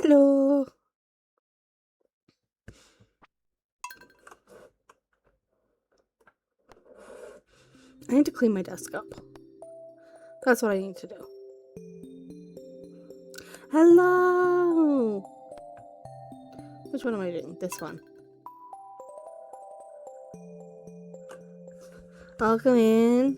Hello. I need to clean my desk up. That's what I need to do. Hello. Which one am I doing? This one. Welcome in.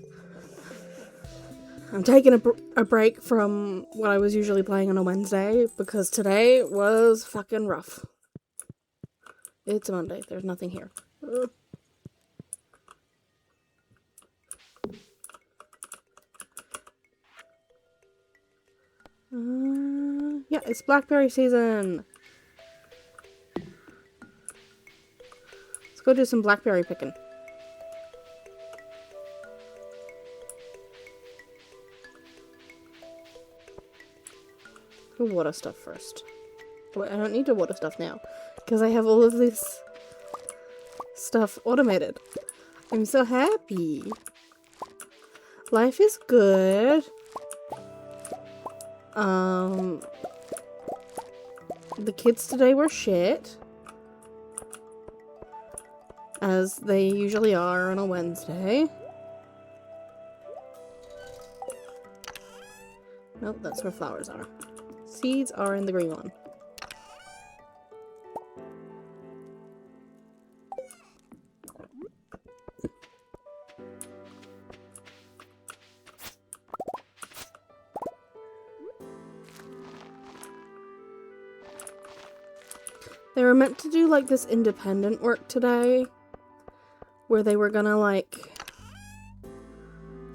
I'm taking a break from what I was usually playing on a Wednesday because today was fucking rough. It's a Monday. There's nothing here. Yeah, it's blackberry season. Let's go do some blackberry picking. We'll water stuff first. Wait, I don't need to water stuff now because I have all of this stuff automated. I'm so happy. Life is good. The kids today were shit. As they usually are on a Wednesday. Nope, that's where flowers are. Seeds are in the green one. They were meant to do like this independent work today, where they were gonna like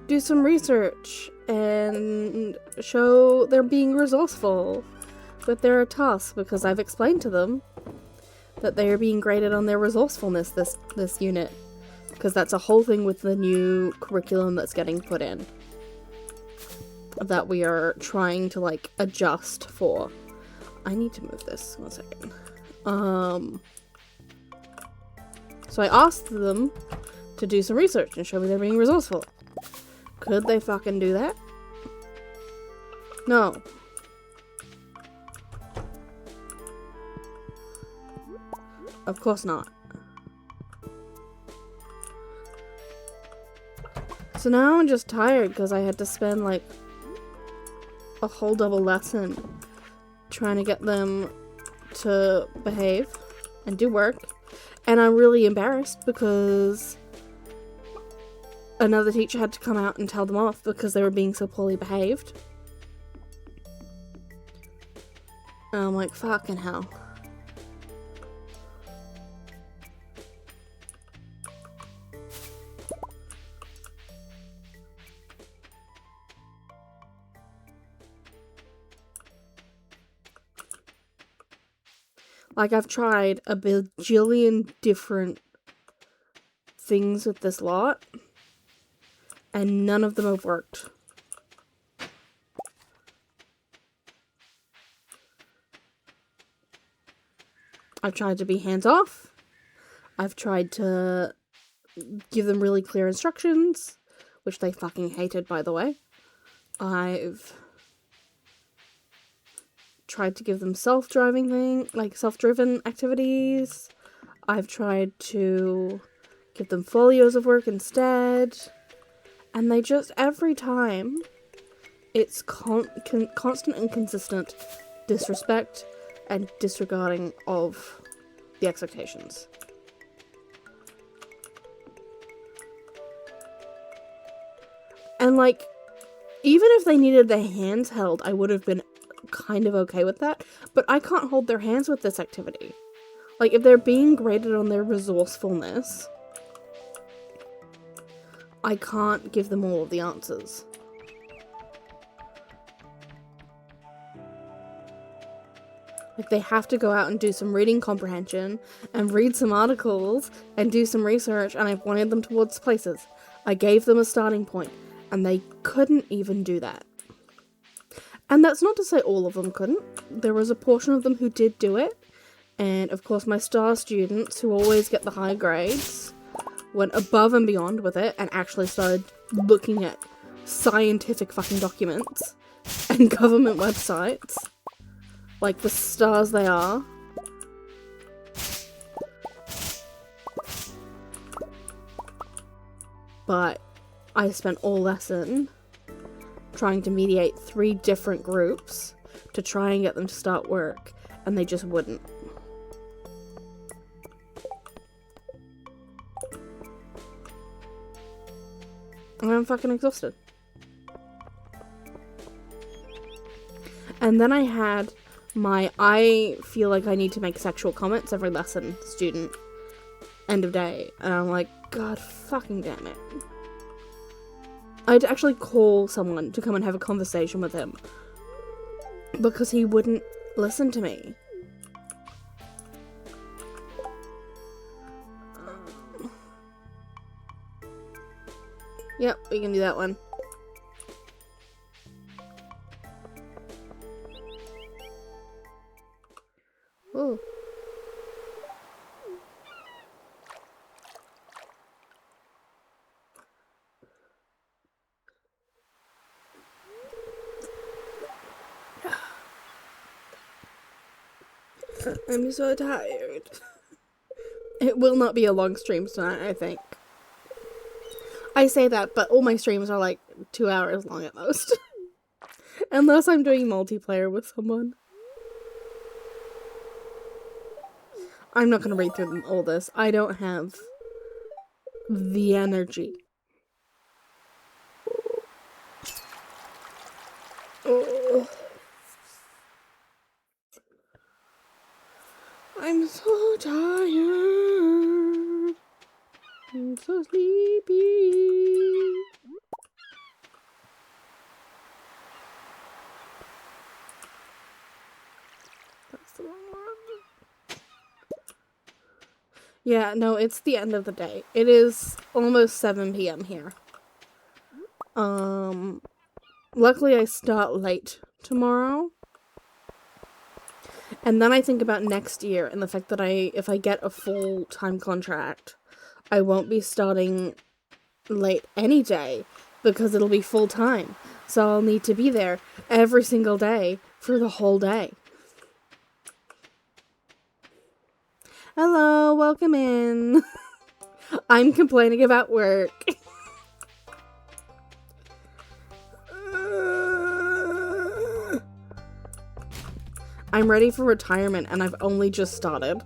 do some research and show they're being resourceful with their tasks, because I've explained to them that they are being graded on their resourcefulness this unit, because that's a whole thing with the new curriculum that's getting put in that we are trying to like adjust for. I need to move this 1 second. So I asked them to do some research and show me they're being resourceful. Could they fucking do that? No. Of course not. So now I'm just tired because I had to spend like a whole double lesson trying to get them to behave and do work, and I'm really embarrassed because another teacher had to come out and tell them off because they were being so poorly behaved. And I'm like, fucking hell. Like, I've tried a bajillion different things with this lot, and none of them have worked. I've tried to be hands-off. I've tried to give them really clear instructions, which they fucking hated, by the way. I've tried to give them self-driven activities. I've tried to give them folios of work instead. And they just, every time, it's constant and consistent disrespect and disregarding of the expectations. And like, even if they needed their hands held, I would have been kind of okay with that, but I can't hold their hands with this activity. Like, if they're being graded on their resourcefulness, I can't give them all of the answers. Like, they have to go out and do some reading comprehension and read some articles and do some research, and I pointed them towards places. I gave them a starting point, and they couldn't even do that. And that's not to say all of them couldn't. There was a portion of them who did do it. And of course my star students, who always get the high grades, went above and beyond with it and actually started looking at scientific fucking documents and government websites like the stars they are. But I spent all lesson trying to mediate 3 different groups to try and get them to start work, and they just wouldn't. And I'm fucking exhausted. And then I had my I feel like I need to make sexual comments every lesson student end of day. And I'm like, God fucking damn it. I had to actually call someone to come and have a conversation with him because he wouldn't listen to me. Yep, we can do that one. Ooh. I'm so tired. It will not be a long stream tonight, I think. I say that, but all my streams are like 2 hours long at most. Unless I'm doing multiplayer with someone. I'm not gonna read through all this. I don't have the energy. Oh. I'm so tired. I'm so sleepy. That's the wrong one. Yeah, no, it's the end of the day. It is almost 7 p.m. here. Luckily I start late tomorrow. And then I think about next year and the fact that if I get a full-time contract, I won't be starting late any day because it'll be full-time. So I'll need to be there every single day for the whole day. Hello, welcome in. I'm complaining about work. I'm ready for retirement and I've only just started.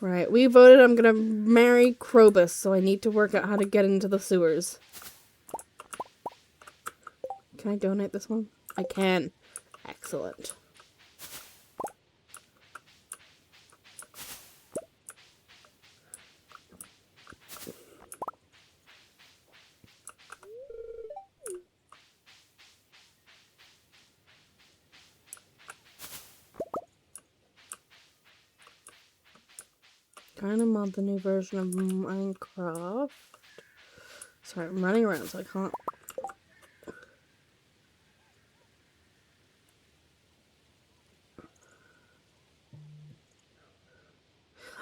Right, we voted I'm gonna marry Krobus, so I need to work out how to get into the sewers. Can I donate this one? I can. Excellent. Trying to mod the new version of Minecraft. Sorry, I'm running around so I can't.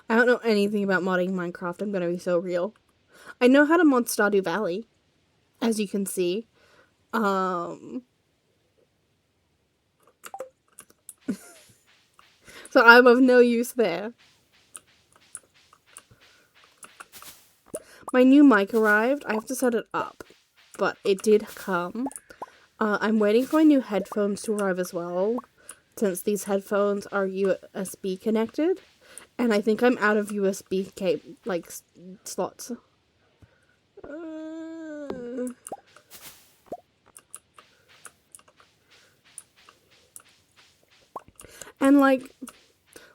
I don't know anything about modding Minecraft, I'm gonna be so real. I know how to mod Stardew Valley, as you can see. So I'm of no use there. My new mic arrived. I have to set it up, but it did come. I'm waiting for my new headphones to arrive as well, since these headphones are USB connected, and I think I'm out of USB slots. And like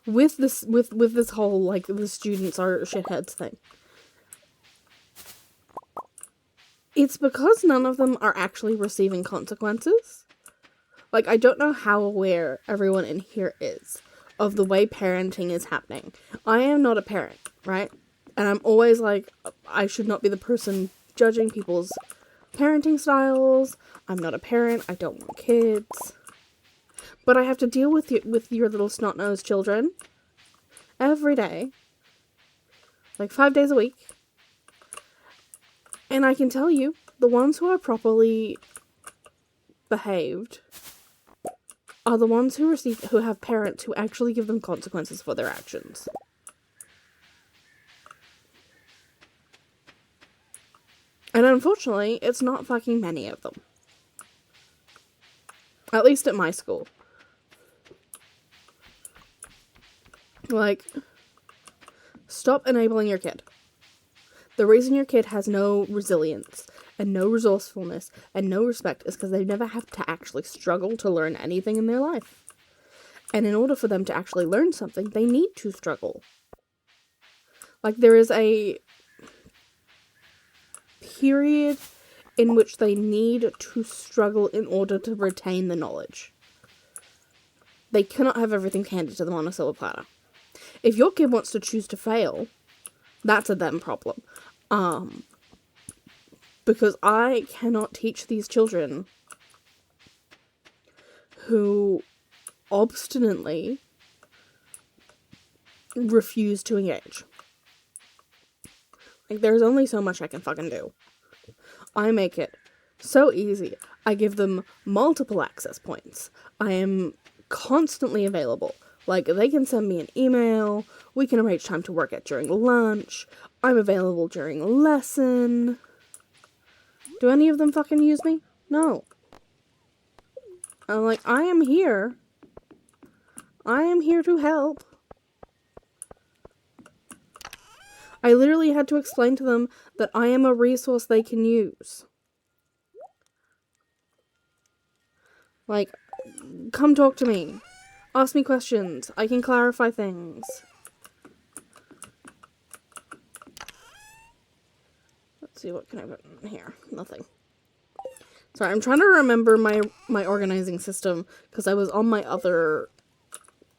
with this whole like the students are shitheads thing. It's because none of them are actually receiving consequences. Like, I don't know how aware everyone in here is of the way parenting is happening. I am not a parent, right? And I'm always like, I should not be the person judging people's parenting styles. I'm not a parent. I don't want kids. But I have to deal with your little snot-nosed children every day, like 5 days a week. And I can tell you, the ones who are properly behaved are the ones who have parents who actually give them consequences for their actions. And unfortunately, it's not fucking many of them. At least at my school. Like, stop enabling your kid. The reason your kid has no resilience and no resourcefulness and no respect is because they never have to actually struggle to learn anything in their life. And in order for them to actually learn something, they need to struggle. Like, there is a period in which they need to struggle in order to retain the knowledge. They cannot have everything handed to them on a silver platter. If your kid wants to choose to fail, that's a them problem. Because I cannot teach these children who obstinately refuse to engage. Like, there's only so much I can fucking do. I make it so easy. I give them multiple access points. I am constantly available. Like, they can send me an email. We can arrange time to work at during lunch. I'm available during lesson. Do any of them fucking use me? No. I'm like, I am here. I am here to help. I literally had to explain to them that I am a resource they can use. Like, come talk to me. Ask me questions. I can clarify things. Let's see, what can I put in here? Nothing. Sorry, I'm trying to remember my organizing system because I was on my other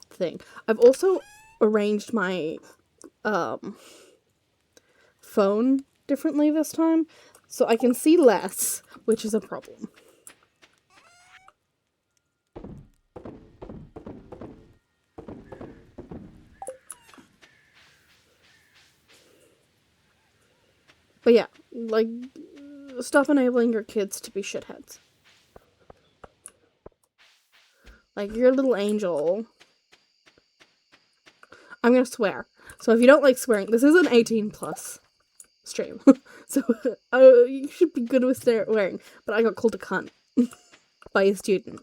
thing. I've also arranged my phone differently this time, so I can see less, which is a problem. But yeah, like, stop enabling your kids to be shitheads. Like, you're a little angel. I'm gonna swear. So if you don't like swearing, this is an 18+ stream. So you should be good with swearing. But I got called a cunt by a student.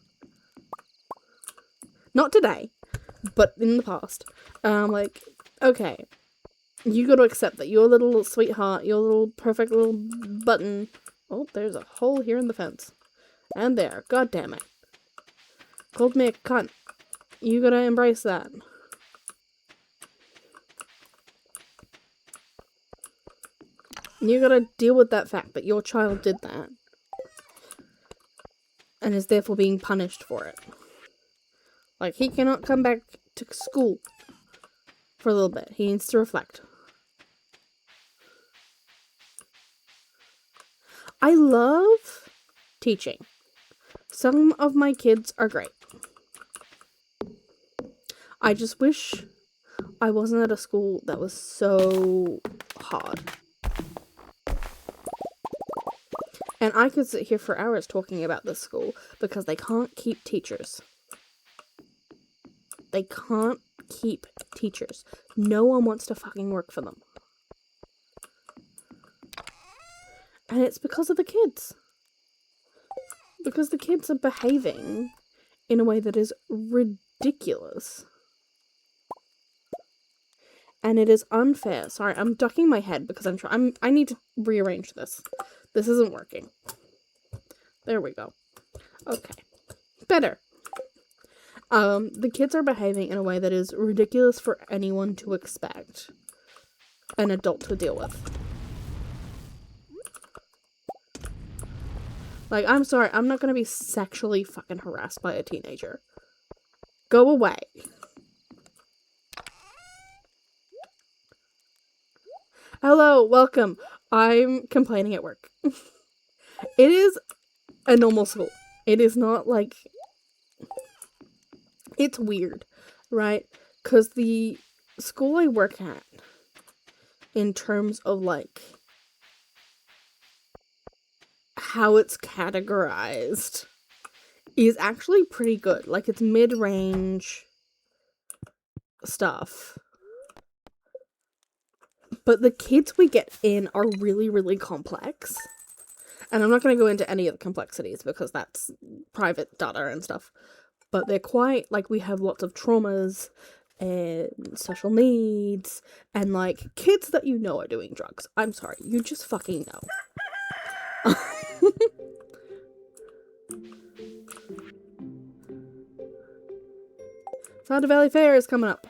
Not today, but in the past. Like, okay. You gotta accept that your little sweetheart, your little perfect little button... Oh, there's a hole here in the fence. And there. God damn it. Called me a cunt. You gotta embrace that. You gotta deal with that fact that your child did that. And is therefore being punished for it. Like, he cannot come back to school for a little bit. He needs to reflect. I love teaching. Some of my kids are great. I just wish I wasn't at a school that was so hard. And I could sit here for hours talking about this school because they can't keep teachers. They can't keep teachers. No one wants to fucking work for them. And it's because of the kids. Because the kids are behaving in a way that is ridiculous. And it is unfair. Sorry, I'm ducking my head because I need to rearrange this. This isn't working. There we go. Okay. Better. The kids are behaving in a way that is ridiculous for anyone to expect an adult to deal with. Like, I'm sorry, I'm not gonna be sexually fucking harassed by a teenager. Go away. Hello, welcome. I'm complaining at work. It is a normal school. It is not like... it's weird, right? Because the school I work at, in terms of, like, how it's categorized, is actually pretty good. Like, it's mid-range stuff. But the kids we get in are really, really complex. And I'm not going to go into any of the complexities because that's private data and stuff. But they're quite, like, we have lots of traumas and special needs and, like, kids that you know are doing drugs. I'm sorry, you just fucking know. Stardew Valley Fair is coming up.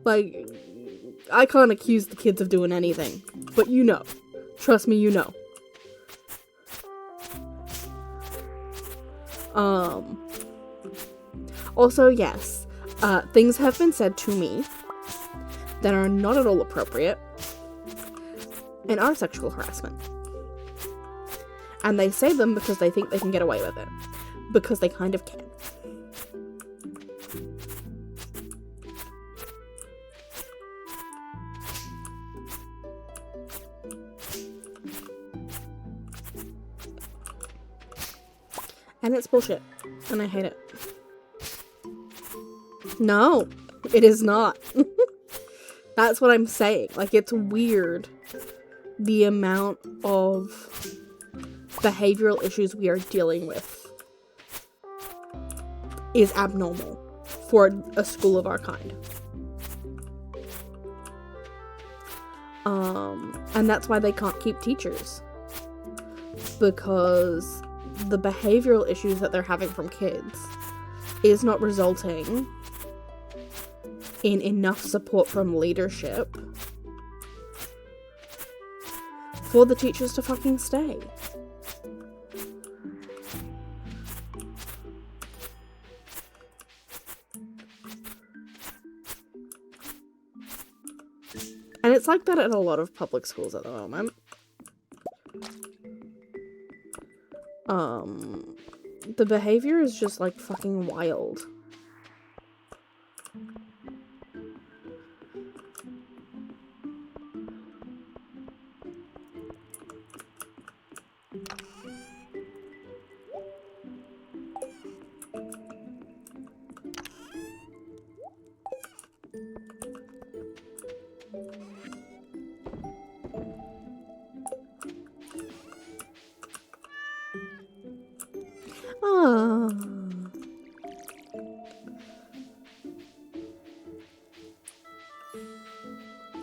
Like, I can't accuse the kids of doing anything, but you know. Trust me, you know. Also, yes, things have been said to me that are not at all appropriate and are sexual harassment. And they say them because they think they can get away with it. Because they kind of can. And it's bullshit. And I hate it. No, it is not. That's what I'm saying. Like, it's weird the amount of behavioral issues we are dealing with is abnormal for a school of our kind. And that's why they can't keep teachers. Because the behavioral issues that they're having from kids is not resulting in enough support from leadership for the teachers to fucking stay. And it's like that at a lot of public schools at the moment. The behavior is just, like, fucking wild.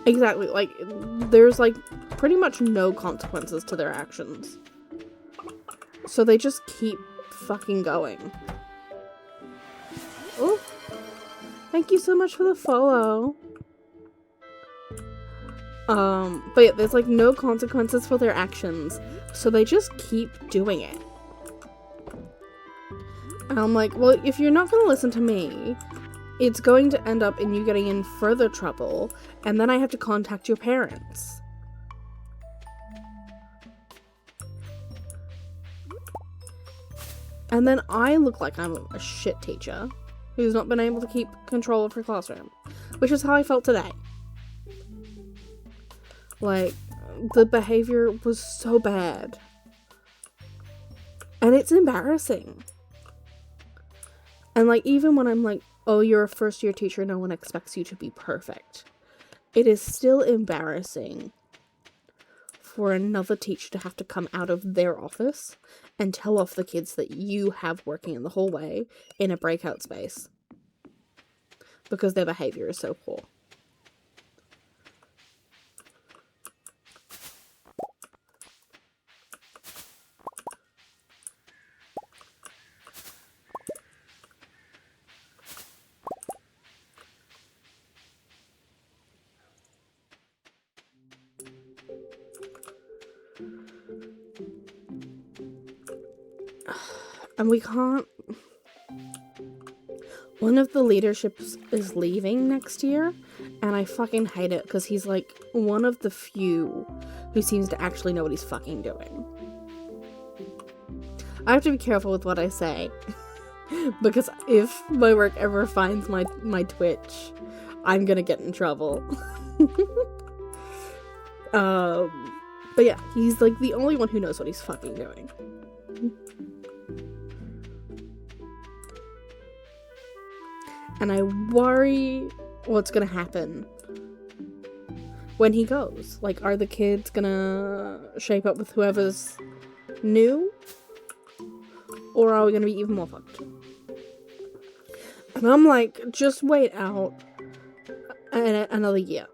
Exactly, like, there's, like, pretty much no consequences to their actions. So they just keep fucking going. Oh, thank you so much for the follow. But yeah, there's, like, no consequences for their actions, so they just keep doing it. And I'm like, well, if you're not gonna listen to me, it's going to end up in you getting in further trouble, and then I have to contact your parents. And then I look like I'm a shit teacher who's not been able to keep control of her classroom, which is how I felt today. Like, the behavior was so bad. And it's embarrassing. And, like, even when I'm like, oh, you're a first-year teacher, no one expects you to be perfect. It is still embarrassing for another teacher to have to come out of their office and tell off the kids that you have working in the hallway in a breakout space. Because their behavior is so poor. And we can't... One of the leaderships is leaving next year, and I fucking hate it, because he's, like, one of the few who seems to actually know what he's fucking doing. I have to be careful with what I say, Because if my work ever finds my Twitch, I'm gonna get in trouble. But yeah, he's like the only one who knows what he's fucking doing. And I worry what's gonna happen when he goes. Like, are the kids gonna shape up with whoever's new? Or are we gonna be even more fucked? And I'm like, just wait out another year.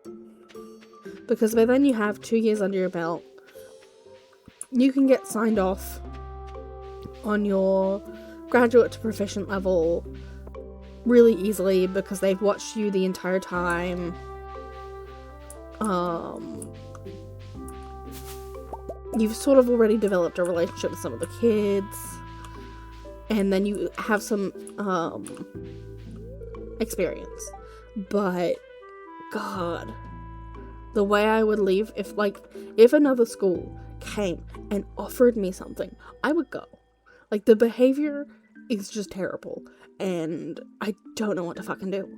Because by then you have 2 years under your belt. You can get signed off on your graduate to proficient level really easily because they've watched you the entire time. You've sort of already developed a relationship with some of the kids. And then you have some experience. But God, the way I would leave, if another school came and offered me something, I would go. Like, the behavior is just terrible, and I don't know what to fucking do.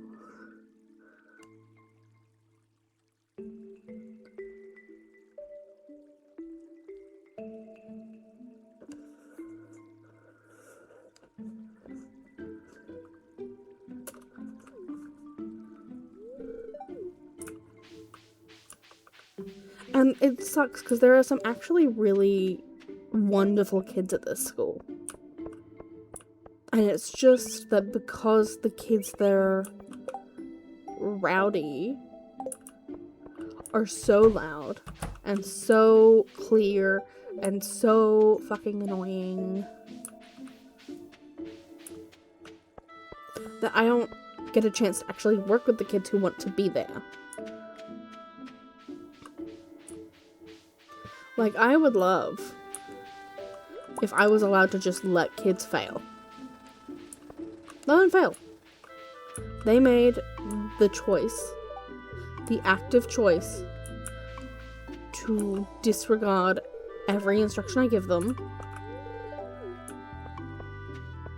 And it sucks because there are some actually really wonderful kids at this school. And it's just that because the kids there rowdy are so loud and so clear and so fucking annoying that I don't get a chance to actually work with the kids who want to be there. Like, I would love if I was allowed to just let kids fail. Let them fail. They made the choice, the active choice, to disregard every instruction I give them.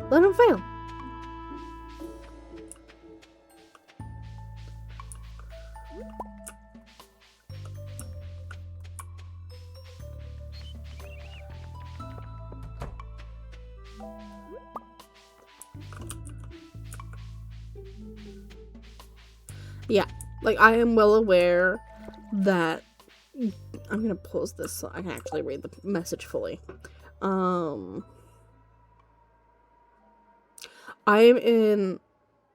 Let them fail. Yeah, like, I am well aware that I'm gonna pause this so I can actually read the message fully.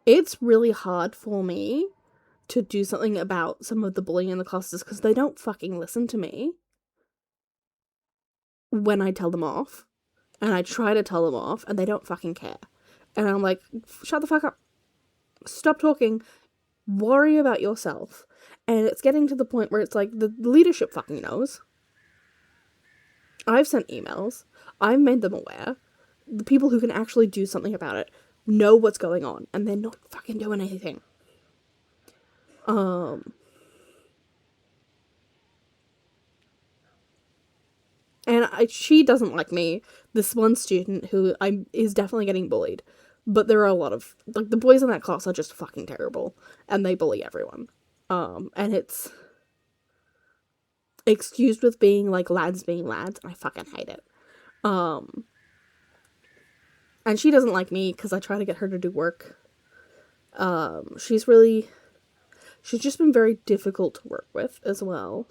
It's really hard for me to do something about some of the bullying in the classes because they don't fucking listen to me when I tell them off. And I try to tell them off, and they don't fucking care. And I'm like, shut the fuck up. Stop talking. Worry about yourself. And it's getting to the point where it's like, the leadership fucking knows. I've sent emails. I've made them aware. The people who can actually do something about it know what's going on, and they're not fucking doing anything. And she doesn't like me. This one student who is definitely getting bullied. But there are a lot of, like, the boys in that class are just fucking terrible. And they bully everyone. And it's excused with being, like, lads being lads. And I fucking hate it. And she doesn't like me because I try to get her to do work. She's just been very difficult to work with as well.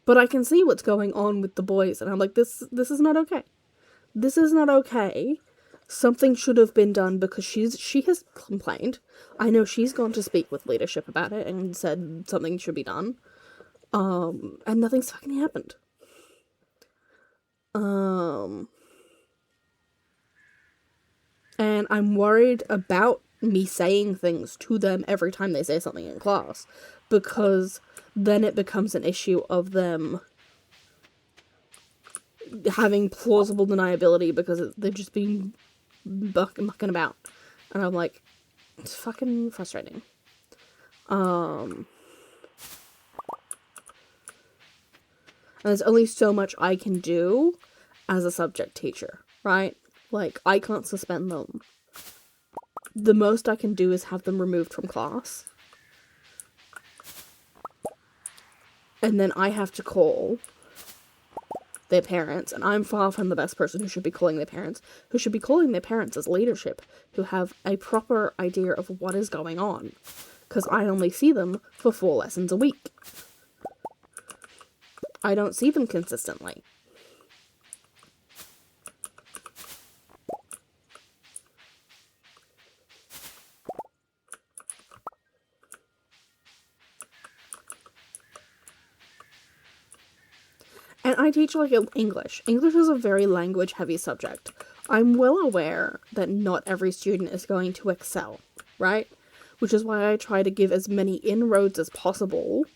But I can see what's going on with the boys, and I'm like, this is not okay. This is not okay. Something should have been done because she has complained. I know she's gone to speak with leadership about it and said something should be done. And nothing's fucking happened. And I'm worried about me saying things to them every time they say something in class, because then it becomes an issue of them having plausible deniability because they've just been mucking about. And I'm like, it's fucking frustrating. And there's only so much I can do as a subject teacher, right? Like, I can't suspend them. The most I can do is have them removed from class. And then I have to call their parents, and I'm far from the best person who should be calling their parents. Who should be calling their parents as leadership, who have a proper idea of what is going on. Because I only see them for 4 lessons a week. I don't see them consistently. And I teach, like, English. English is a very language-heavy subject. I'm well aware that not every student is going to excel, right? Which is why I try to give as many inroads as possible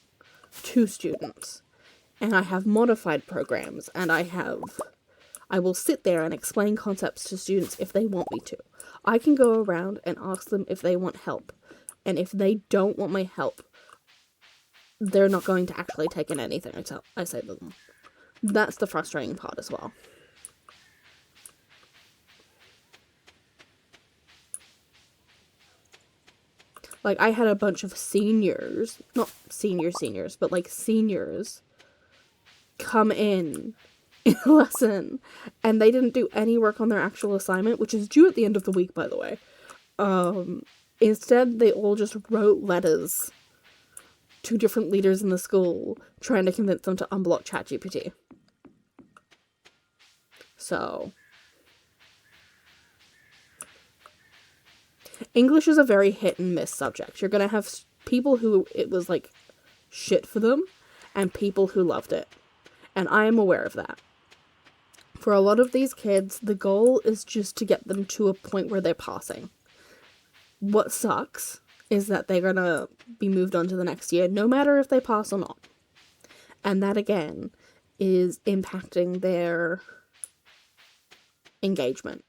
to students. And I have modified programs, and I will sit there and explain concepts to students if they want me to. I can go around and ask them if they want help. And if they don't want my help, they're not going to actually take in anything I say to them. That's the frustrating part as well. Like, I had a bunch of seniors, not seniors, but like seniors come in a lesson, and they didn't do any work on their actual assignment, which is due at the end of the week, by the way. Instead, they all just wrote letters to different leaders in the school, trying to convince them to unblock ChatGPT. So, English is a very hit and miss subject. You're gonna have people who it was like shit for them, and people who loved it. And I am aware of that. For a lot of these kids, the goal is just to get them to a point where they're passing. What sucks is that they're gonna be moved on to the next year, no matter if they pass or not. And that, again, is impacting their engagement.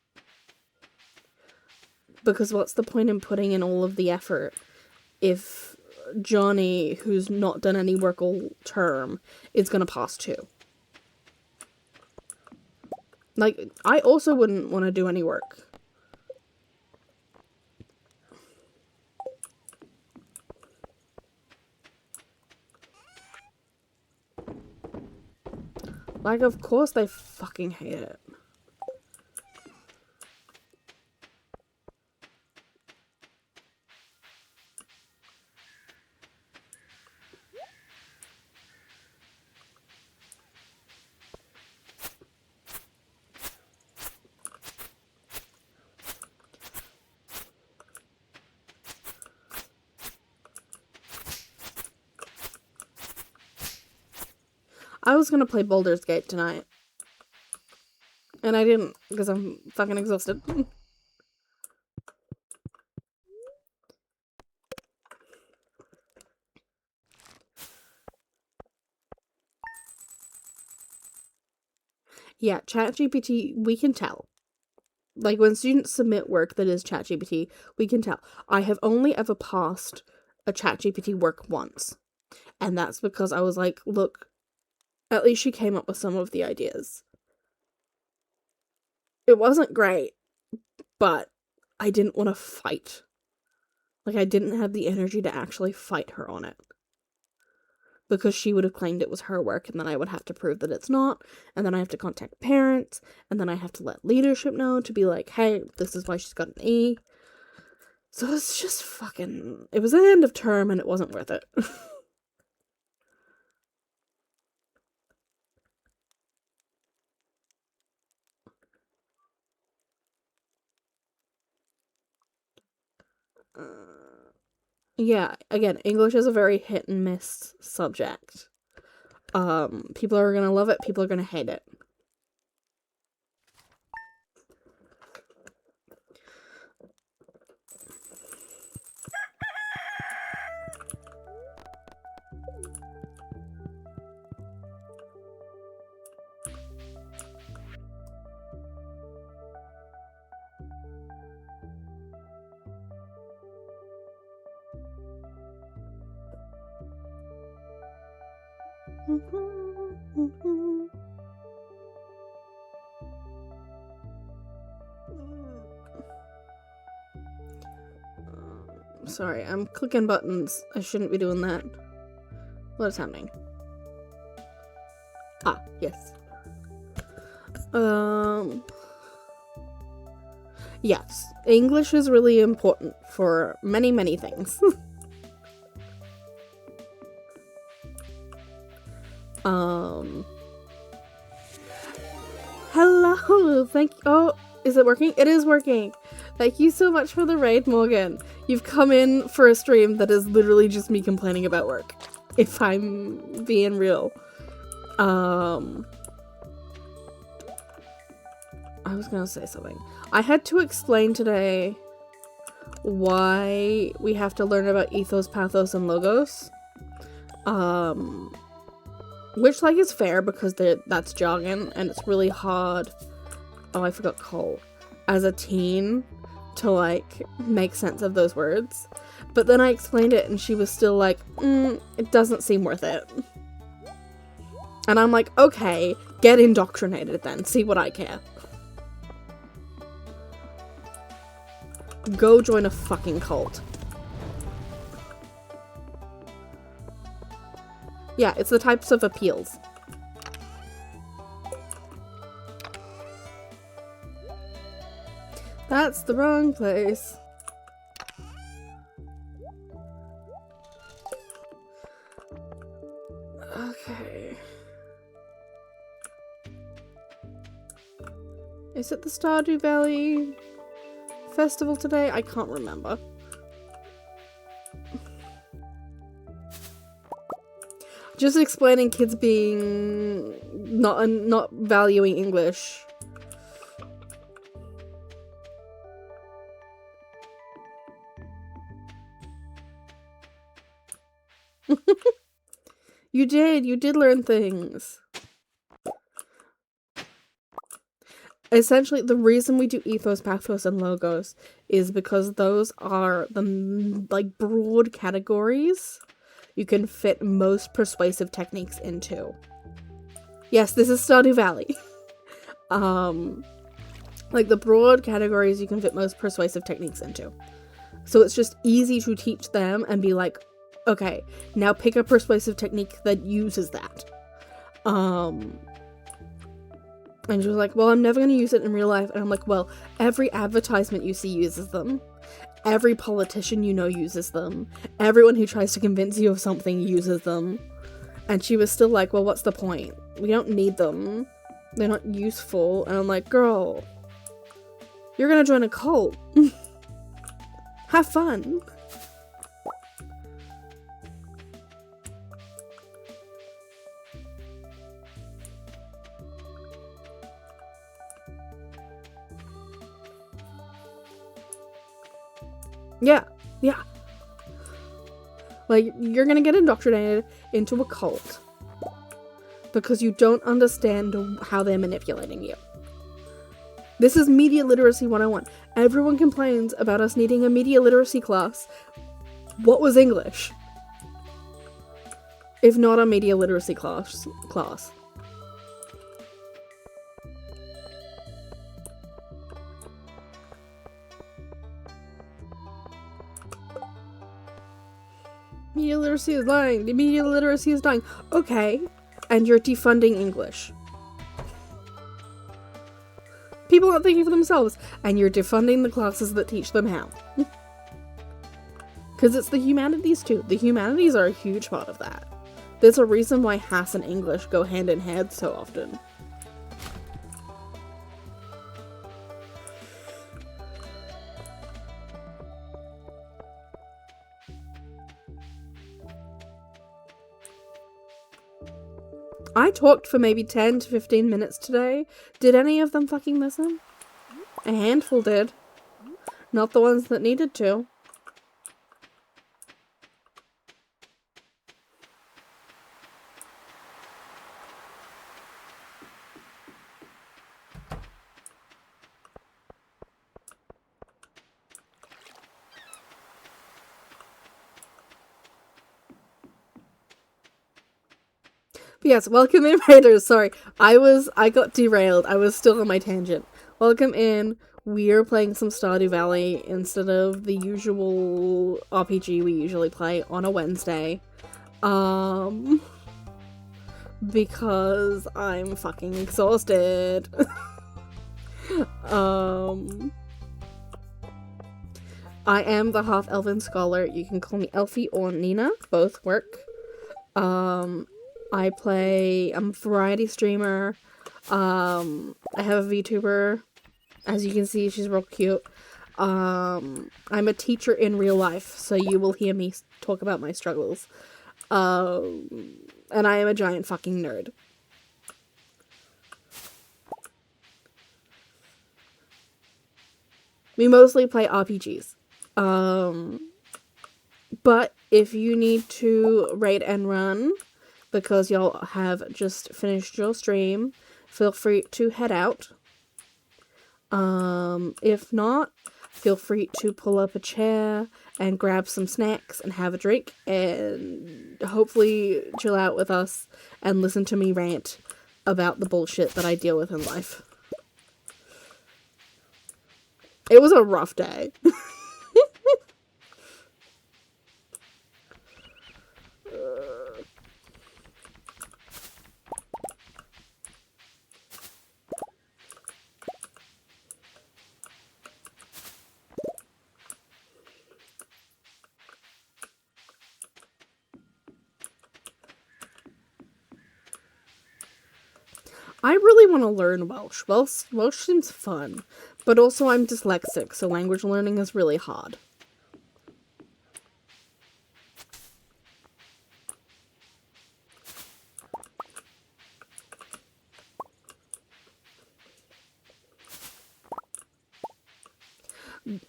Because what's the point in putting in all of the effort if Johnny, who's not done any work all term, is gonna pass too? Like, I also wouldn't want to do any work. Like, of course they fucking hate it. I was gonna play Baldur's Gate tonight. And I didn't, because I'm fucking exhausted. Yeah, ChatGPT, we can tell. Like, when students submit work that is ChatGPT, we can tell. I have only ever passed a ChatGPT work once. And that's because I was like, look, at least she came up with some of the ideas. It wasn't great, but I didn't want to fight. Like, I didn't have the energy to actually fight her on it. Because she would have claimed it was her work, and then I would have to prove that it's not, and then I have to contact parents, and then I have to let leadership know to be like, hey, this is why she's got an E. So it's just fucking... It was the end of term, and it wasn't worth it. Yeah, again, English is a very hit and miss subject. People are gonna love it, people are gonna hate it. Sorry, I'm clicking buttons. I shouldn't be doing that. What is happening? Ah, yes. Yes, English is really important for many, many things. Hello, thank you. Oh, is it working? It is working. Thank you so much for the raid, Morgan. You've come in for a stream that is literally just me complaining about work. If I'm being real. I was gonna say something. I had to explain today why we have to learn about ethos, pathos, and logos. Which, like, is fair because that's jargon and it's really hard. Oh, I forgot Cole. As a teen to, like, make sense of those words. But then I explained it and she was still like, it doesn't seem worth it. And I'm like, okay, get indoctrinated then. See what I care. Go join a fucking cult. Yeah, it's the types of appeals. That's the wrong place. Okay. Is it the Stardew Valley festival today? I can't remember. Just explaining kids being not valuing English. You did learn things. Essentially, the reason we do ethos, pathos, and logos is because those are the, like, broad categories you can fit most persuasive techniques into. Yes, this is Stardew Valley. Like, the broad categories you can fit most persuasive techniques into. So it's just easy to teach them and be like, okay, now pick a persuasive technique that uses that. And she was like, well, I'm never going to use it in real life. And I'm like, well, every advertisement you see uses them. Every politician you know uses them. Everyone who tries to convince you of something uses them. And she was still like, well, what's the point? We don't need them. They're not useful. And I'm like, girl, you're going to join a cult. Have fun. Yeah. Like, you're gonna get indoctrinated into a cult because you don't understand how they're manipulating you. This is Media Literacy 101. Everyone complains about us needing a media literacy class. What was English? If not a media literacy class. Media literacy is lying. The media literacy is dying. Okay. And you're defunding English. People aren't thinking for themselves. And you're defunding the classes that teach them how. Because it's the humanities too. The humanities are a huge part of that. There's a reason why HASS and English go hand in hand so often. I talked for maybe 10 to 15 minutes today. Did any of them fucking listen? A handful did. Not the ones that needed to. But yes, welcome in, Raiders. Sorry, I got derailed. I was still on my tangent. Welcome in. We are playing some Stardew Valley instead of the usual RPG we usually play on a Wednesday. Because I'm fucking exhausted. I am the half-elven scholar. You can call me Elfie or Nina. Both work. I'm a variety streamer. I have a VTuber. As you can see, she's real cute. I'm a teacher in real life, so you will hear me talk about my struggles. And I am a giant fucking nerd. We mostly play RPGs. But if you need to raid and run, because y'all have just finished your stream, feel free to head out. If not, feel free to pull up a chair and grab some snacks and have a drink and hopefully chill out with us and listen to me rant about the bullshit that I deal with in life. It was a rough day. I really want to learn Welsh. Welsh seems fun, but also I'm dyslexic, so language learning is really hard.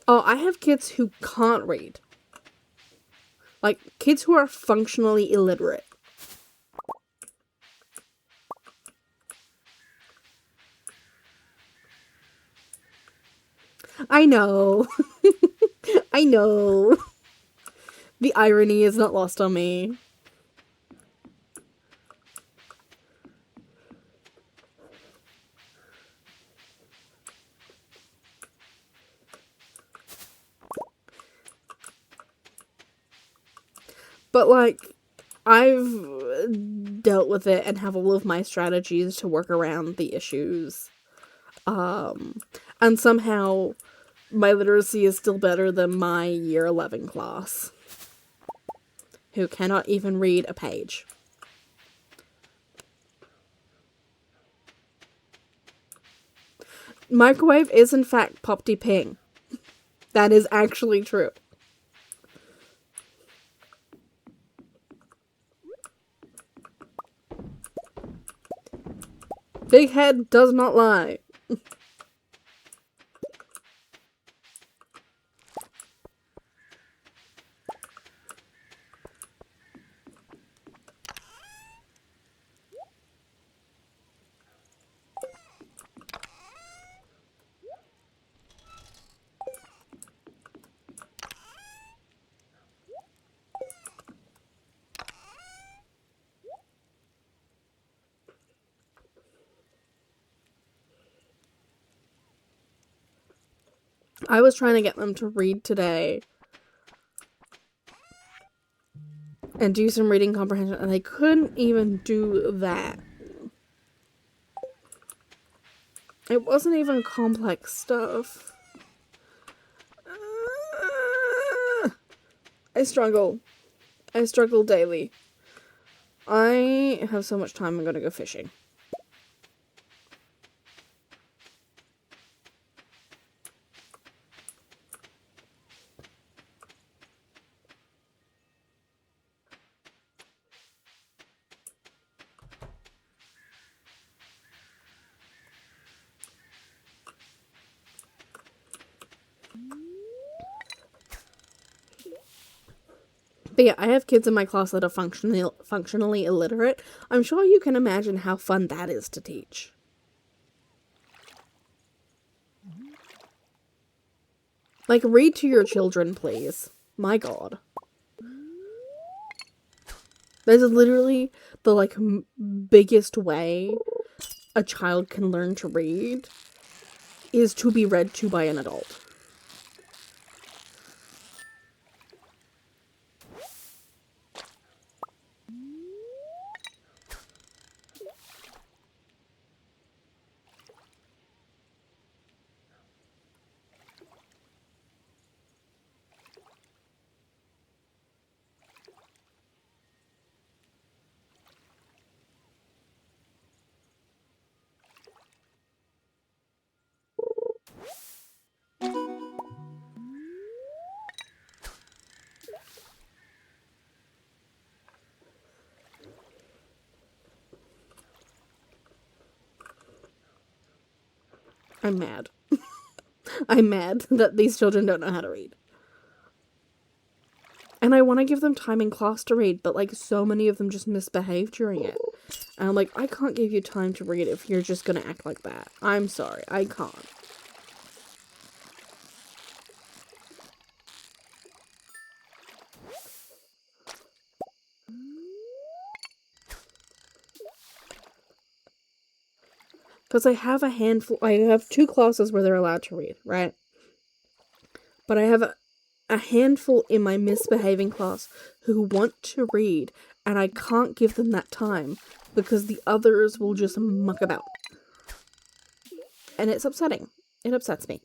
Oh, I have kids who can't read. Like, kids who are functionally illiterate. I know. I know. The irony is not lost on me. But, like, I've dealt with it and have all of my strategies to work around the issues. And somehow my literacy is still better than my year 11 class, who cannot even read a page. Microwave is in fact pop-de-ping. That is actually true. Big Head does not lie. I was trying to get them to read today and do some reading comprehension, and they couldn't even do that. It wasn't even complex stuff. I struggle. I struggle daily. I have so much time, I'm gonna go fishing. But yeah, I have kids in my class that are functionally illiterate. I'm sure you can imagine how fun that is to teach. Like, read to your children, please. My god. That is literally the, like, biggest way a child can learn to read is to be read to by an adult. I'm mad. I'm mad that these children don't know how to read. And I want to give them time in class to read, but, like, so many of them just misbehave during it. And I'm like, I can't give you time to read if you're just gonna act like that. I'm sorry, I can't. Because I have a handful, I have 2 classes where they're allowed to read, right? But I have a handful in my misbehaving class who want to read, and I can't give them that time because the others will just muck about. And it's upsetting. It upsets me.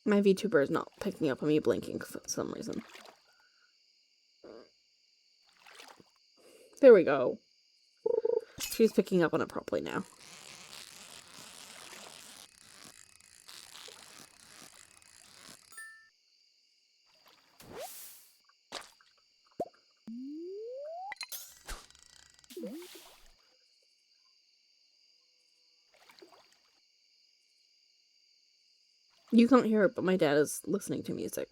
My VTuber is not picking up on me blinking for some reason. There we go. She's picking up on it properly now. You can't hear it, but my dad is listening to music.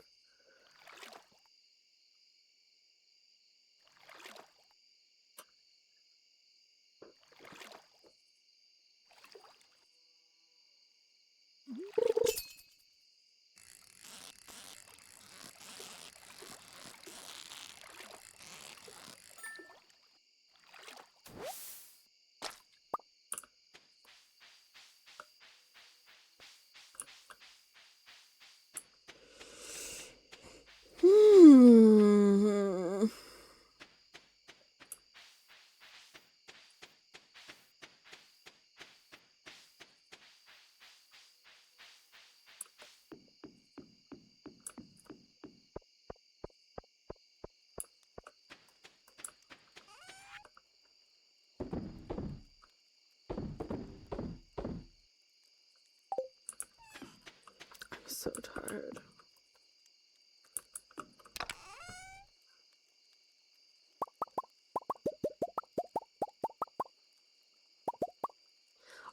I'm so tired.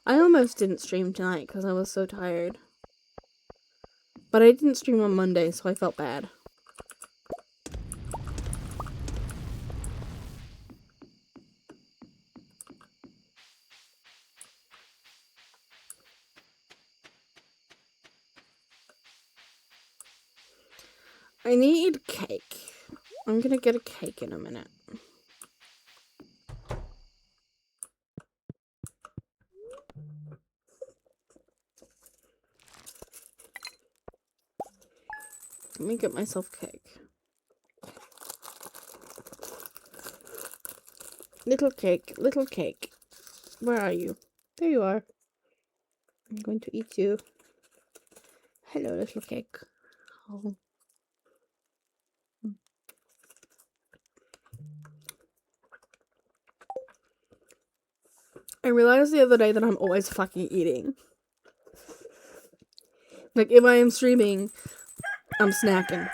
I almost didn't stream tonight because I was so tired. But I didn't stream on Monday, so I felt bad. I need cake. I'm gonna get a cake in a minute. Let me get myself cake. Little cake, little cake. Where are you? There you are. I'm going to eat you. Hello, little cake. Oh. I realized the other day that I'm always fucking eating. Like, if I am streaming, I'm snacking.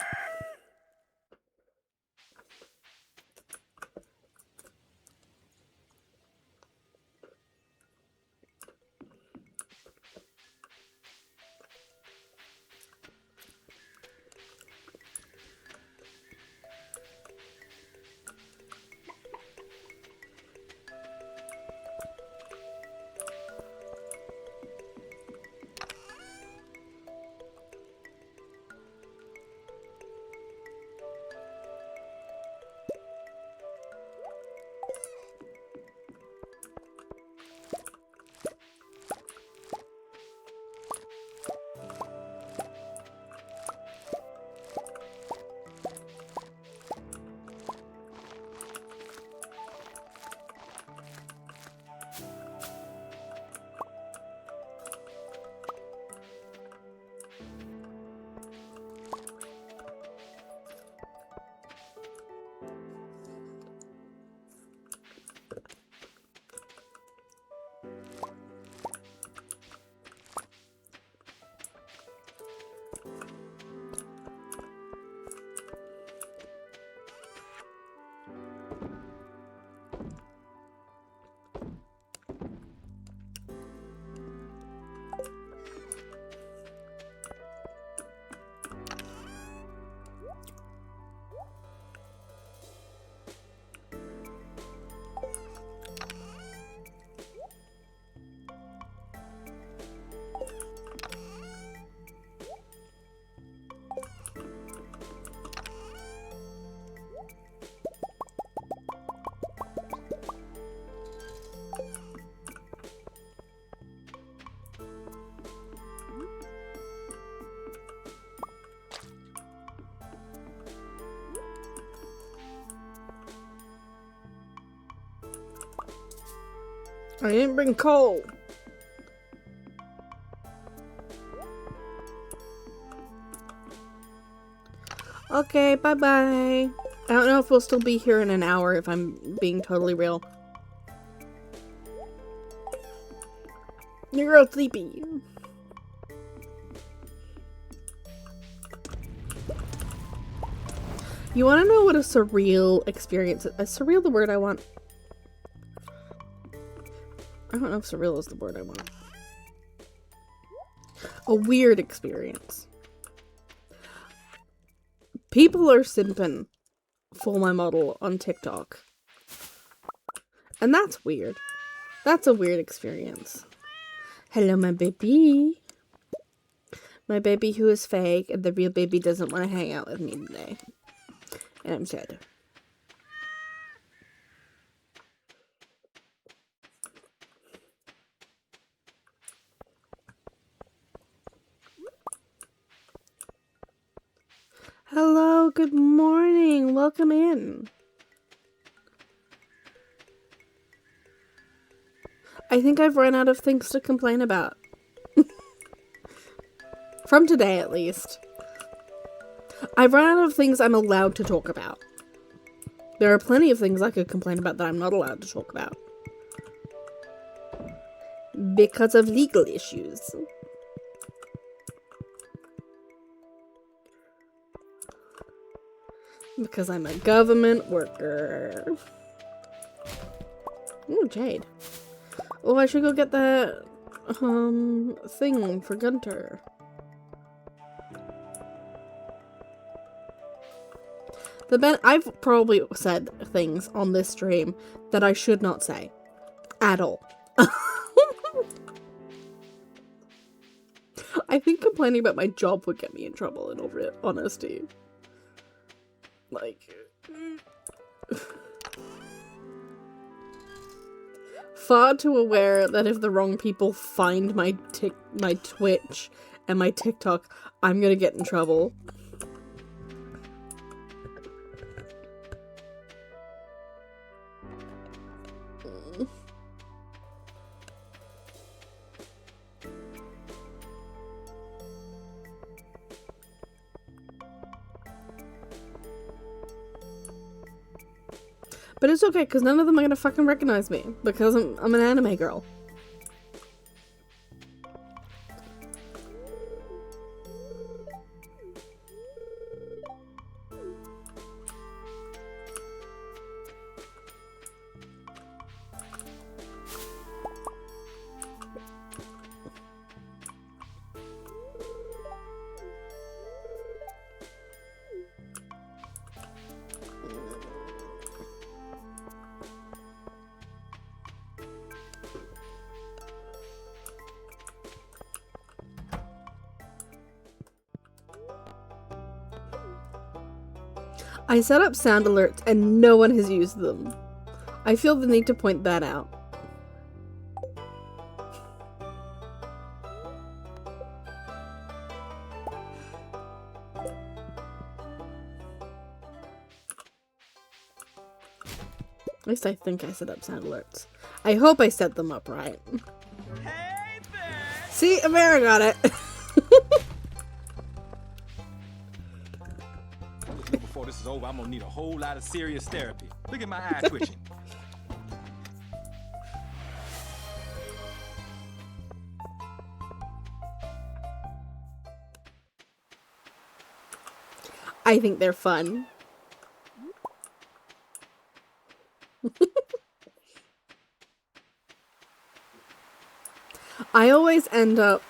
I didn't bring coal. Okay, bye-bye. I don't know if we'll still be here in an hour, if I'm being totally real. You're all sleepy. You want to know what a surreal experience is? Is surreal the word I want? I don't know if surreal is the word I want. A weird experience. People are simping for my model on TikTok. And that's weird. That's a weird experience. Hello, my baby. My baby who is fake, and the real baby doesn't want to hang out with me today. And I'm sad. Hello, good morning. Welcome in. I think I've run out of things to complain about. From today, at least. I've run out of things I'm allowed to talk about. There are plenty of things I could complain about that I'm not allowed to talk about. Because of legal issues. Because I'm a government worker. Ooh, jade. Oh, I should go get that, thing for Gunter. I've probably said things on this stream that I should not say. At all. I think complaining about my job would get me in trouble, in all honesty. Like... far too aware that if the wrong people find my Twitch and my TikTok, I'm gonna get in trouble. But it's okay, because none of them are gonna fucking recognize me, because I'm an anime girl. I set up sound alerts and no one has used them. I feel the need to point that out. At least I think I set up sound alerts. I hope I set them up right. Hey there. See, Amara got it. Before this is over, I'm gonna need a whole lot of serious therapy. Look at my eye twitching. I think they're fun. I always end up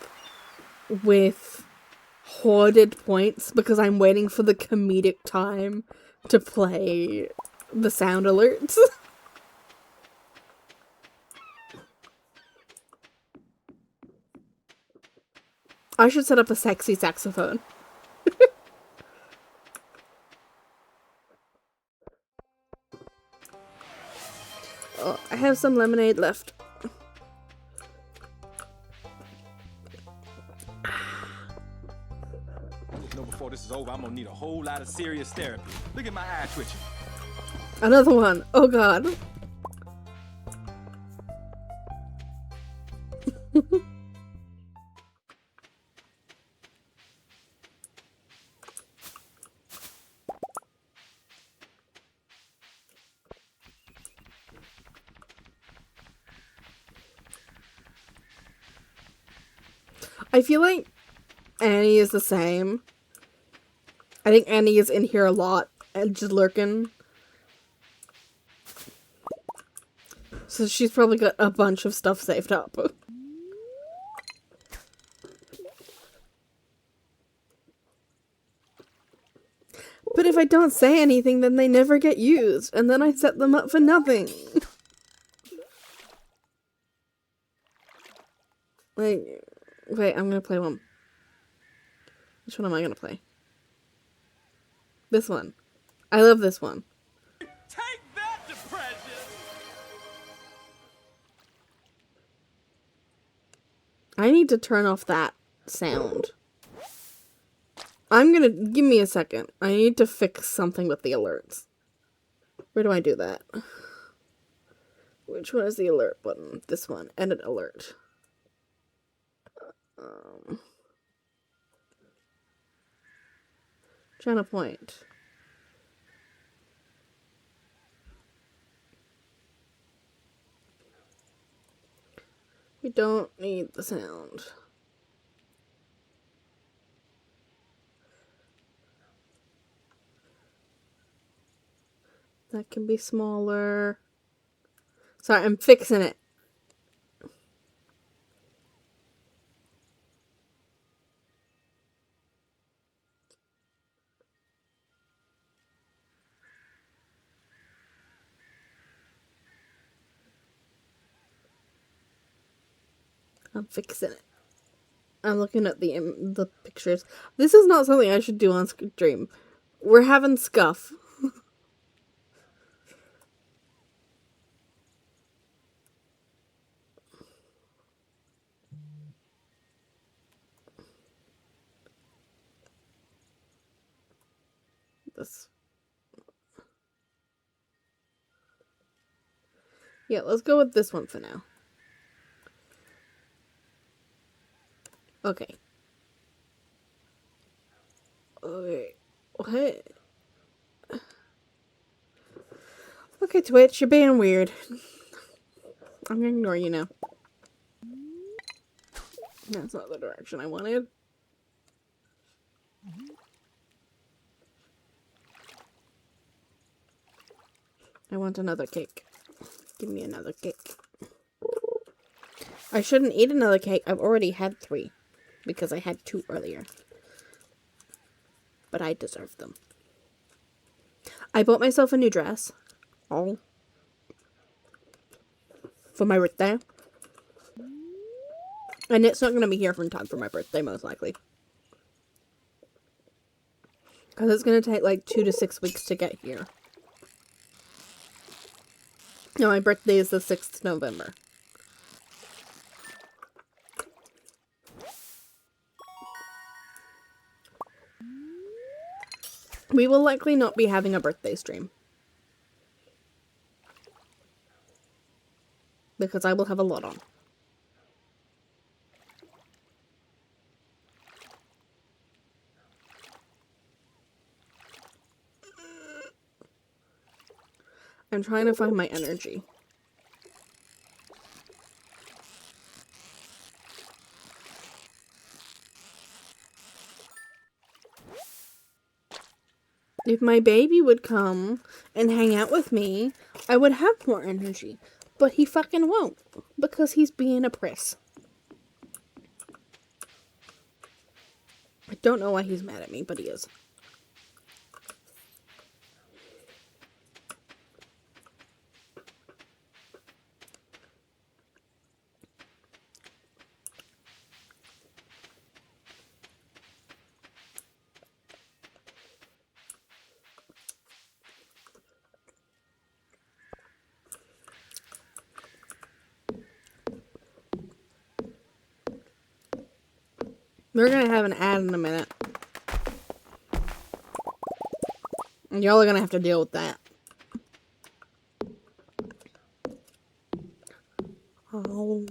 with hoarded points because I'm waiting for the comedic time to play the sound alerts. I should set up a sexy saxophone. Oh, I have some lemonade left. You know, before this is over, I'm gonna need a whole lot of serious therapy. Look at my eye twitching. Another one. Oh god. I feel like Annie is the same. I think Annie is in here a lot and just lurking. So she's probably got a bunch of stuff saved up. But if I don't say anything, then they never get used, and then I set them up for nothing. Like, wait, I'm gonna play one. Which one am I gonna play? This one. I love this one. Take that, depression! I need to turn off that sound. Give me a second. I need to fix something with the alerts. Where do I do that? Which one is the alert button? This one. Edit alert. Channel point. We don't need the sound. That can be smaller. Sorry, I'm fixing it. I'm fixing it. I'm looking at the pictures. This is not something I should do on stream. We're having scuff. This. Yeah, let's go with this one for now. Okay. Okay. What? Okay, Twitch, you're being weird. I'm gonna ignore you now. That's not the direction I wanted. I want another cake. Give me another cake. I shouldn't eat another cake. I've already had 3. Because I had 2 earlier. But I deserve them. I bought myself a new dress. Oh. For my birthday. And it's not going to be here in time for my birthday, most likely. Because it's going to take like 2 to 6 weeks to get here. No, my birthday is the 6th November. We will likely not be having a birthday stream. Because I will have a lot on. I'm trying to find my energy. If my baby would come and hang out with me, I would have more energy. But he fucking won't. Because he's being a priss. I don't know why he's mad at me, but he is. We're gonna have an ad in a minute. And y'all are gonna have to deal with that. Oh.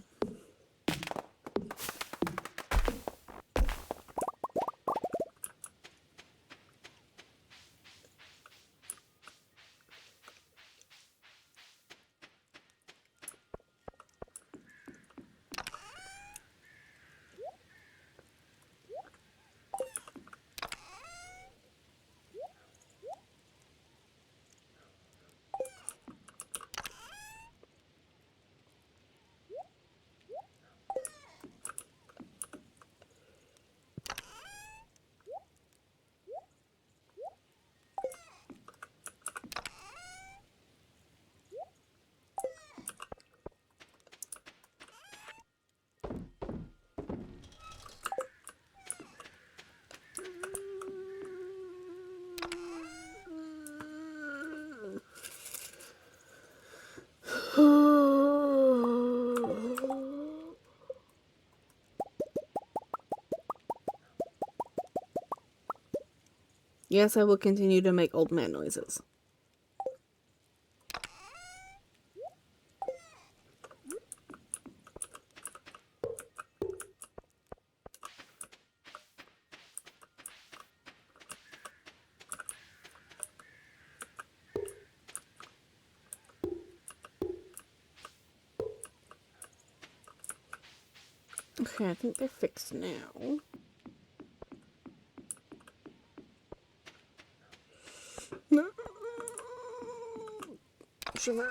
Yes, I will continue to make old man noises. Okay, I think they're fixed now. No. Sugar.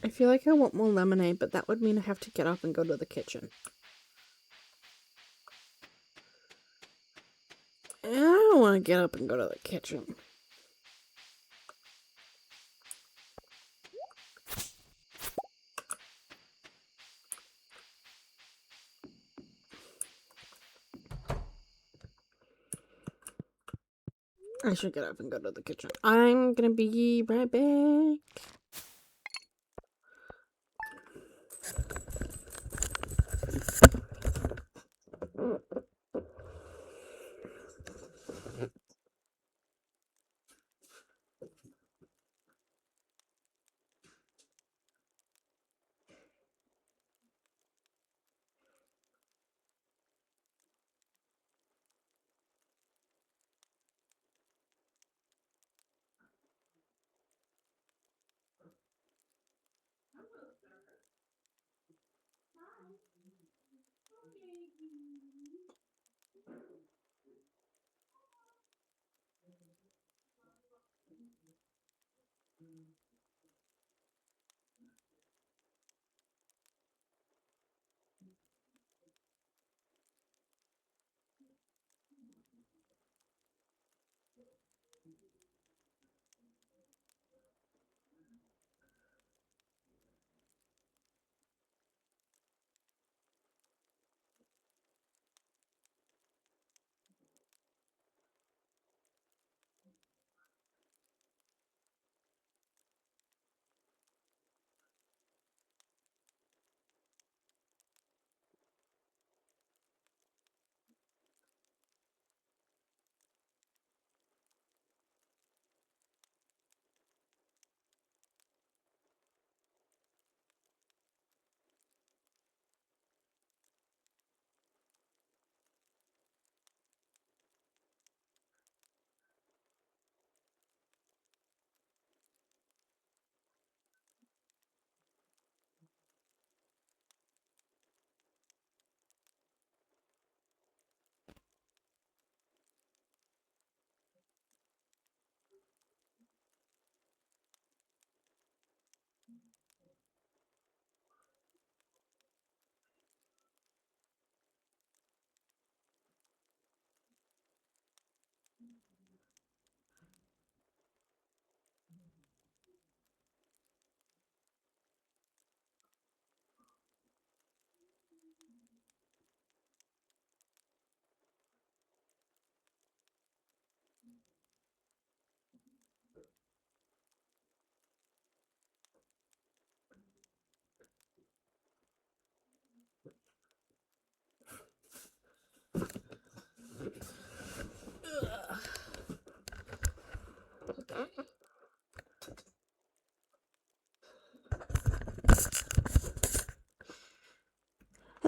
I feel like I want more lemonade, but that would mean I have to get up and go to the kitchen. And I don't want to get up and go to the kitchen. I should get up and go to the kitchen. I'm gonna be right back.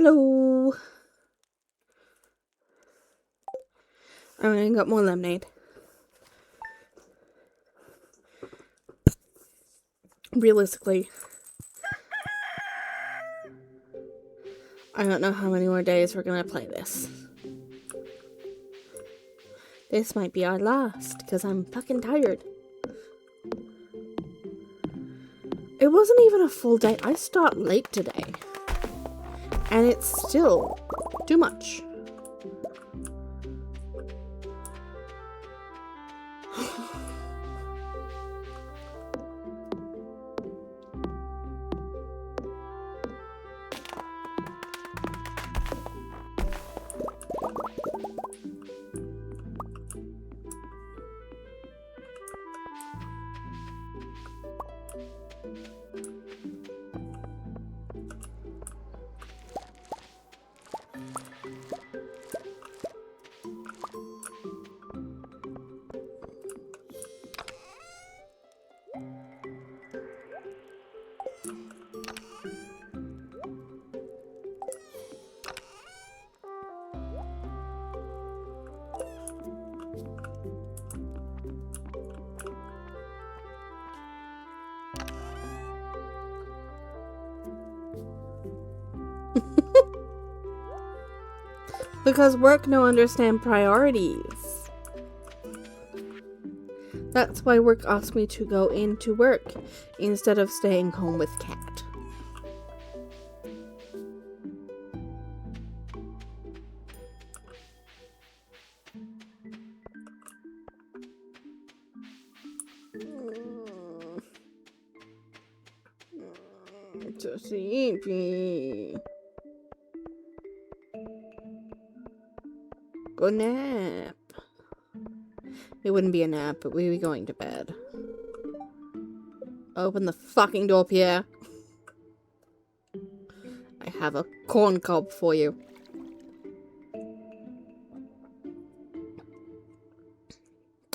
Hello. I got more lemonade. Realistically, I don't know how many more days we're gonna play this. This might be our last, because I'm fucking tired. It wasn't even a full day. I start late today. And it's still too much. Because work no understand priorities. That's why work asked me to go into work instead of staying home with Cat. So sleepy. Go nap. It wouldn't be a nap, but we'd be going to bed. Open the fucking door, Pierre. I have a corn cob for you.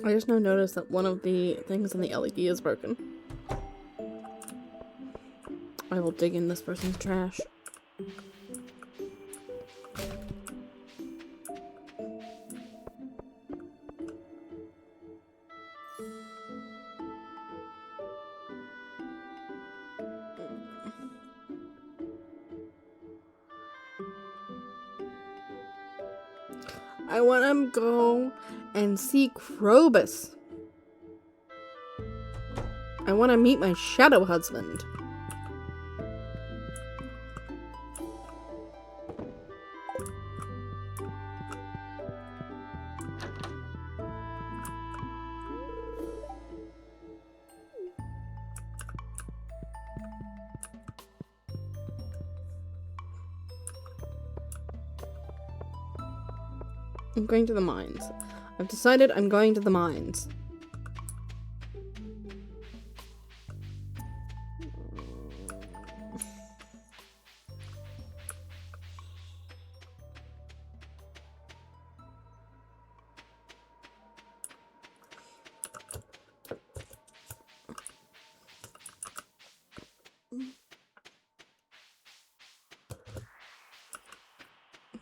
I just now noticed that one of the things on the LED is broken. I will dig in this person's trash. I want to go and see Krobus. I want to meet my shadow husband. I'm going to the mines. I've decided I'm going to the mines.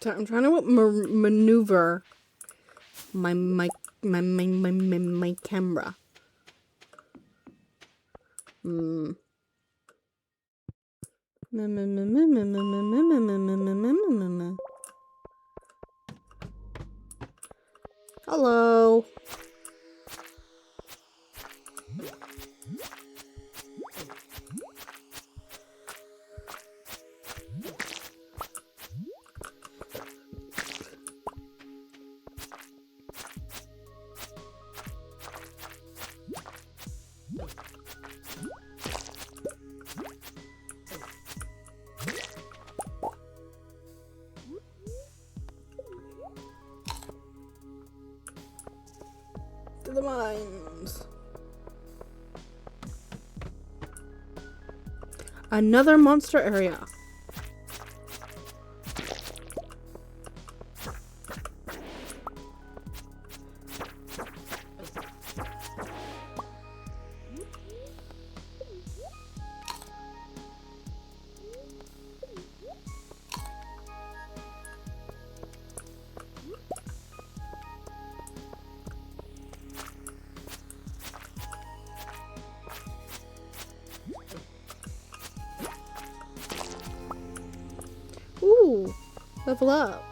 So I'm trying to maneuver my camera. Hello. To the mines. Another monster area. level up.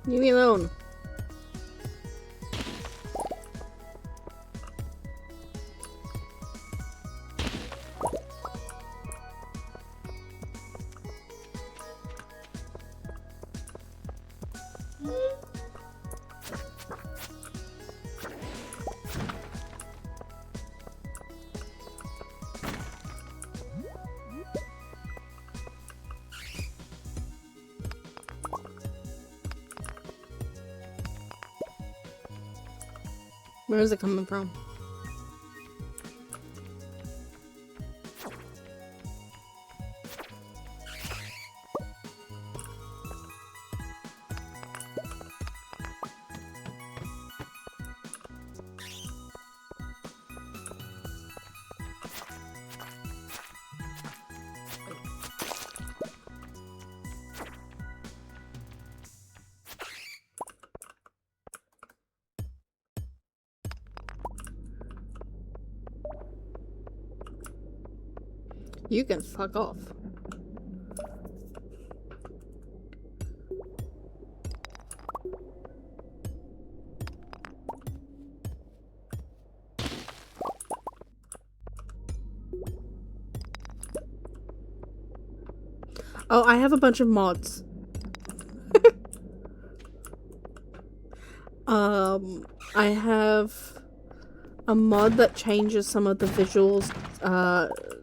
Leave me alone. Where is it coming from? You can fuck off. Oh, I have a bunch of mods. I have a mod that changes some of the visuals,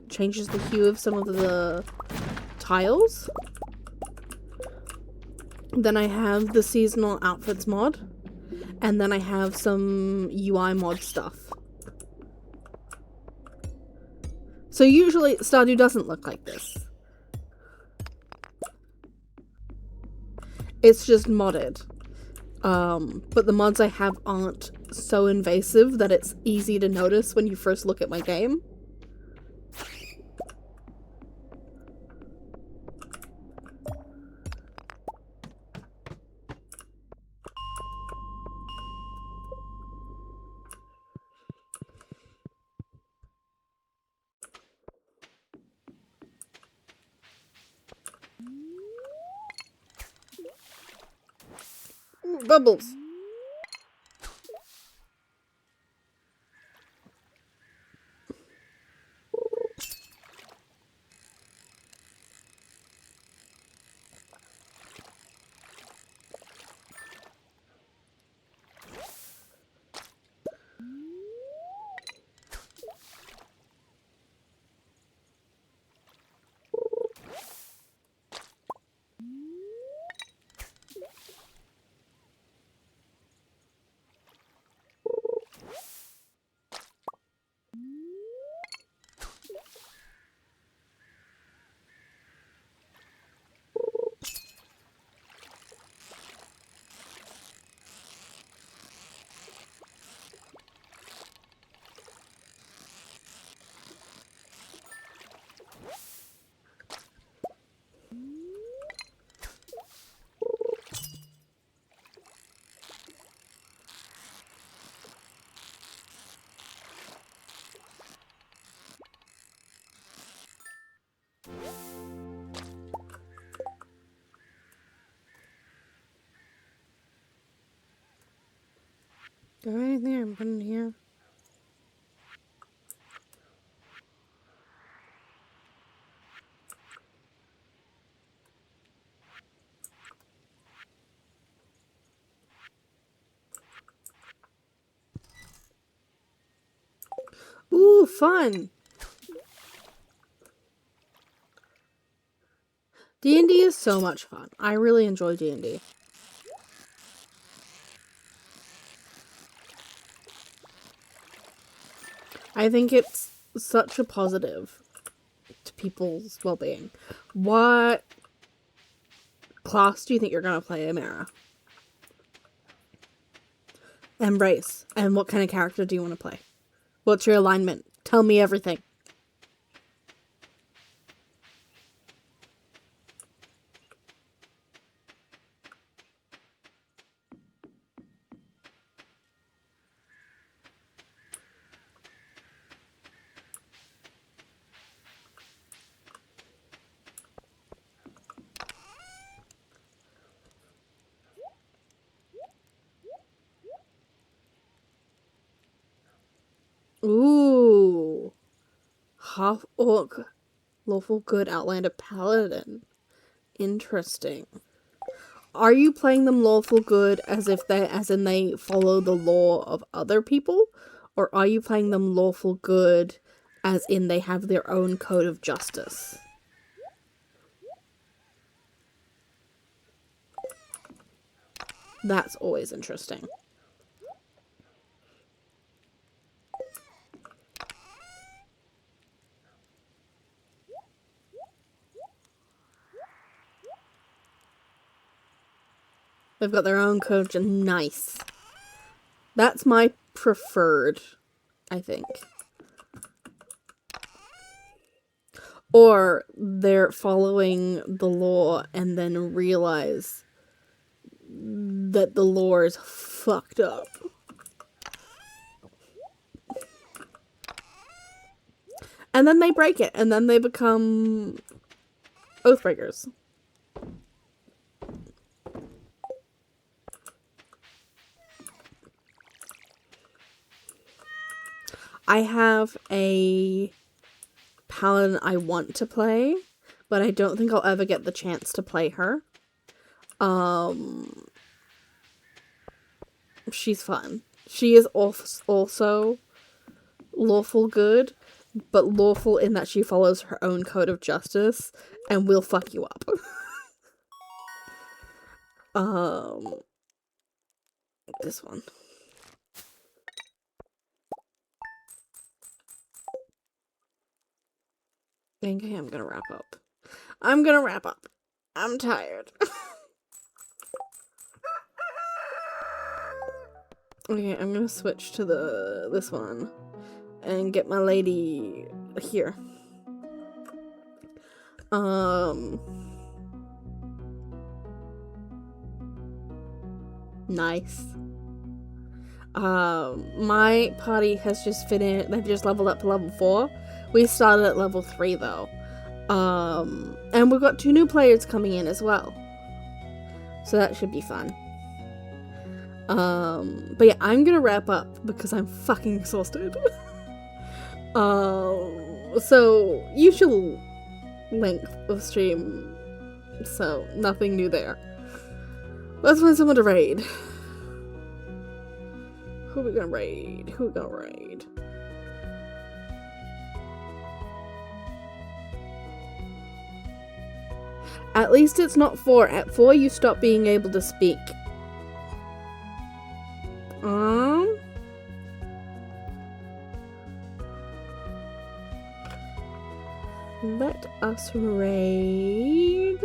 changes the hue of some of the tiles. Then I have the seasonal outfits mod. And then I have some UI mod stuff. So usually Stardew doesn't look like this. It's just modded. But the mods I have aren't so invasive that it's easy to notice when you first look at my game. Ooh, bubbles. Go right there and put it here. Ooh, fun! D&D is so much fun. I really enjoy D&D. I think it's such a positive to people's well-being. What class do you think you're gonna play, Amara? And race. And what kind of character do you want to play? What's your alignment? Tell me everything. Ooh. Half orc, lawful good Outlander paladin. Interesting. Are you playing them lawful good as in they follow the law of other people? Or are you playing them lawful good as in they have their own code of justice? That's always interesting. They've got their own code. Nice. That's my preferred, I think. Or they're following the law and then realize that the law is fucked up. And then they break it, and then they become Oathbreakers. I have a paladin I want to play, but I don't think I'll ever get the chance to play her. She's fun. She is also lawful good, but lawful in that she follows her own code of justice and will fuck you up. This one. Okay, I'm gonna wrap up. I'm tired. Okay, I'm gonna switch to this one and get my lady here. Nice. My party has just finished. They've just leveled up to level 4. We started at level 3 though. And we've got 2 new players coming in as well. So that should be fun. But yeah, I'm gonna wrap up because I'm fucking exhausted. So usual length of stream. So nothing new there. Let's find someone to raid. Who are we gonna raid? At least it's not 4. At 4 you stop being able to speak. Let us raid.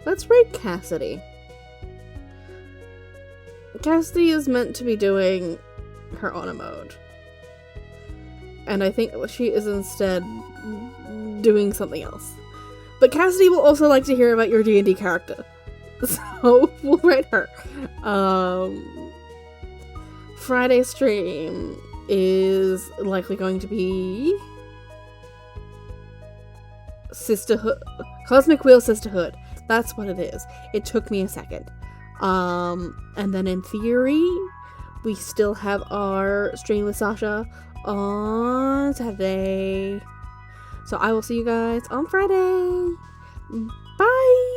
Let's raid Cassidy. Cassidy is meant to be doing her honor mode. And I think she is instead doing something else. But Cassidy will also like to hear about your D&D character. So, we'll raid her. Friday stream is likely going to be Sisterhood. Cosmic Wheel Sisterhood. That's what it is. It took me a second. And then in theory, we still have our stream with Sasha on Saturday. So I will see you guys on Friday. Bye!